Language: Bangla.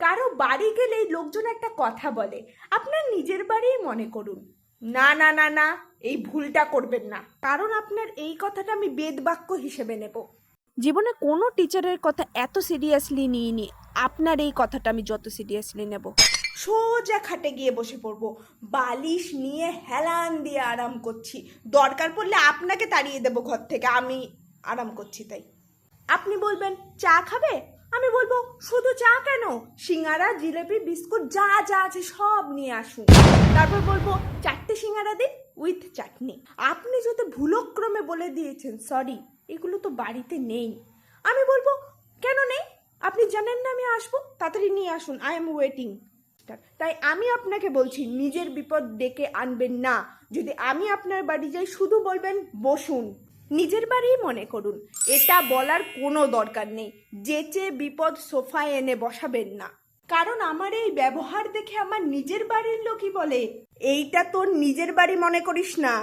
কারো বাড়ি গেলেই লোকজন একটা কথা বলে, আপনার নিজের বাড়িই মনে করুন। না না না না, এই ভুলটা করবেন না, কারণ আপনার এই কথাটা আমি বেদবাক্য হিসেবে নেব। জীবনে কোনো টিচারের কথা এত সিরিয়াসলি নিইনি, আপনার এই কথাটা আমি যত সিরিয়াসলি নেব। সোজা খাটে গিয়ে বসে পড়বো, বালিশ নিয়ে হেলান দিয়ে আরাম করছি, দরকার পড়লে আপনাকে তাড়িয়ে দেবো ঘর থেকে, আমি আরাম করছি তাই। আপনি বলবেন চা খাবে, আমি বলবো শুধু চা কেন, সিঙ্গারা জিলেপি বিস্কুট যা যা আছে সব নিয়ে আসুন। তারপর বলবো 4টে সিঙ্গারা দিন উইথ চাটনি। আপনি যদি ভুলক্রমে বলে দিয়েছেন সরি, এগুলো তো বাড়িতে নেই, আমি বলবো কেন নেই, আপনি জানেন না আমি আসবো, তাড়াতাড়ি নিয়ে আসুন, আই এম ওয়েটিং। তাই আমি আপনাকে বলছি নিজের বিপদ ডেকে আনবেন না। যদি আমি আপনার বাড়ি যাই শুধু বলবেন বসুন, নিজের বাড়িই মনে করুন, এটা বলার কোনো দরকার নেই। যেচে বিপদ সোফায় এনে বসাবেন না, কারণ আমার এই ব্যবহার দেখে আমার নিজের বাড়ির লোকই বলে এইটা তোর নিজের বাড়ি মনে করিস না।